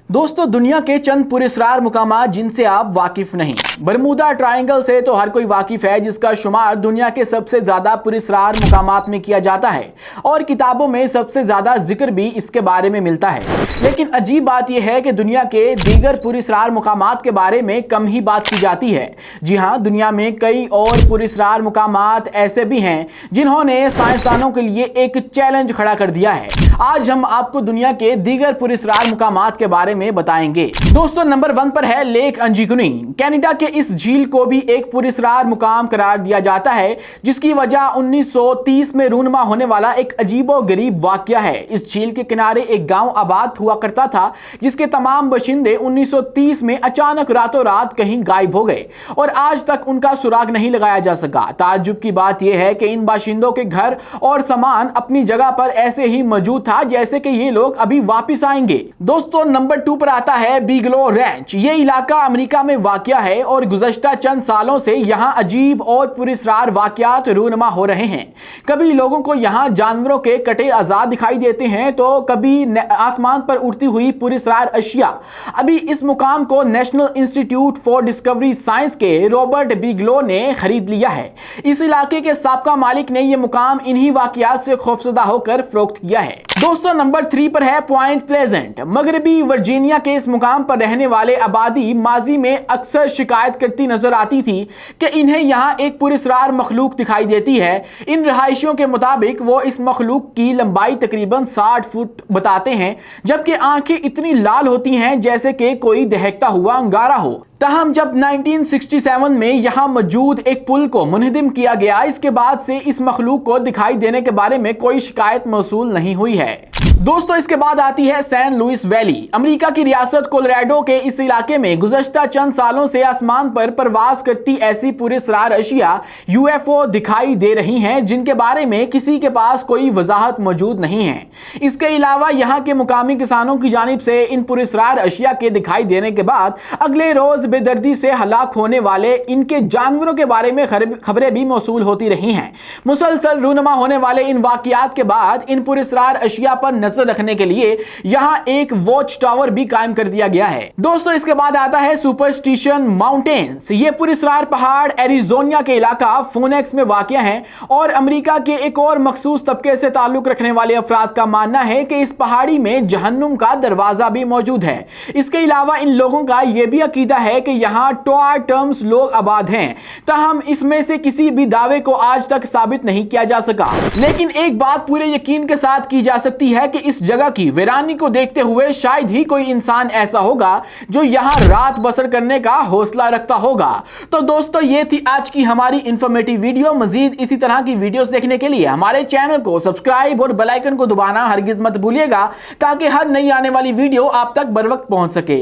दोस्तों, दुनिया के चंद पुरस्कार मुकामात जिनसे आप वाकिफ नहीं। बरमूदा ट्रायंगल से तो हर कोई वाकिफ है, जिसका शुमार दुनिया के सबसे ज्यादा पुरस्कार मुकामात में किया जाता है और किताबों में सबसे ज्यादा जिक्र भी इसके बारे में मिलता है। लेकिन अजीब बात यह है कि दुनिया के दीगर पुरस्कार मुकामात के बारे में कम ही बात की जाती है। जी हाँ, दुनिया में कई और पुरस्कार मुकामात ऐसे भी हैं जिन्होंने साइंसदानों के लिए एक चैलेंज खड़ा कर दिया है। आज हम आपको दुनिया के दीगर पुरस्कार मुकामात के बारे में बताएंगे। दोस्तों, नंबर 1 पर है लेक अंजीकुनी। कनाडा के इस झील को भी एक पुरस्कार मुकाम करार दिया जाता है, जिसकी वजह 1930 में रूनुमा होने वाला एक अजीबोगरीब वाकया है। इस झील के किनारे एक गांव आबाद हुआ करता था, जिसके तमाम बाशिंदे 1930 में अचानक रातों रात कहीं गायब हो गए और आज तक उनका सुराग नहीं लगाया जा सका। ताज्जुब की बात यह है कि इन बाशिंदों के घर और सामान अपनी जगह पर ऐसे ही मौजूद था जैसे कि ये लोग अभी वापस आएंगे। दोस्तों, नंबर 2 पर आता है बिगलो रैंच। ये इलाका अमेरिका में वाक़या है और गुज़श्ता चंद सालों से यहाँ अजीब और पुरस्कार वाक़यात रूनुमा हो रहे हैं। कभी लोगों को यहाँ जानवरों के कटे आज़ाद दिखाई देते हैं, तो कभी आसमान पर उड़ती हुई पुरस्कार अशिया। अभी इस मुकाम को national institute for discovery science के रॉबर्ट बिगलो ने खरीद लिया है। इस इलाके के साबका मालिक ने यह मुकाम इन्हीं वाक़यात से खौफजदा होकर फरोख्त किया है। दोस्तों, नंबर 3 पर है पॉइंट प्लेजेंट। मगरबी वर्जीनिया के इस मुकाम पर रहने वाले आबादी माजी में अक्सर शिकायत करती नजर आती थी कि इन्हें यहाँ एक पुरस्कार मखलूक दिखाई देती है। इन रहायशियों के मुताबिक वो इस मखलूक की लंबाई तकरीबन 60 फुट बताते हैं, जबकि आंखें इतनी लाल होती हैं जैसे कि कोई दहकता हुआ अंगारा हो। तहम जब 1967 में यहाँ मौजूद एक पुल को मुनहदिम किया गया, इसके बाद से इस मखलूक को दिखाई देने के बारे में कोई शिकायत मौसूल नहीं हुई है। दोस्तों, इसके बाद आती है सैन लुइस वैली। अमेरिका की रियासत कोलोराडो के इस इलाके में गुज़श्ता चंद सालों से आसमान पर परवास करती ऐसी पुरस्कार अशिया यूएफओ दिखाई दे रही हैं, जिनके बारे में किसी के पास कोई वजाहत मौजूद नहीं है। इसके अलावा यहाँ के मुकामी किसानों की जानिब से इन पुरस्कार अशिया के दिखाई देने के बाद अगले रोज बेदर्दी से हलाक होने वाले इनके जानवरों के बारे में खबरें भी मौसूल होती रही हैं। मुसलसल रूनुमा होने वाले इन वाकयात के बाद इन पुरस्कार अशिया पर नजर रखने के लिए यहां एक वॉच टावर भी कायम कर दिया गया है। दोस्तों, इसके बाद आता है सुपरस्टिशन माउंटेन्स। ये पुरस्कार पहाड़ एरिजोना के इलाका फोनेक्स में वाक़या है और अमेरिका के एक और मखसूस तबके से ताल्लुक रखने वाले अफराद का मानना है कि इस पहाड़ी में जहन्नुम का दरवाजा भी मौजूद है। इसके अलावा इन लोगों का यह भी अकीदा है कि यहाँ टॉय टर्म्स लोग आबाद हैं, ताहम इसमें से किसी भी दावे को आज तक साबित नहीं किया जा सका। लेकिन एक बात पूरे यकीन के साथ की जा सकती है कि इस जगह की वीरानी को देखते हुए शायद ही कोई इंसान ऐसा होगा जो यहां रात बसर करने का हौसला रखता होगा। तो दोस्तों, ये थी आज की हमारी इंफॉर्मेटिव वीडियो। मजीद इसी तरह की वीडियोस देखने के लिए हमारे चैनल को सब्सक्राइब और बेल आइकन को दबाना हरगिज मत भूलिएगा, ताकि हर नई आने वाली वीडियो आप तक बर वक्त पहुंच सके।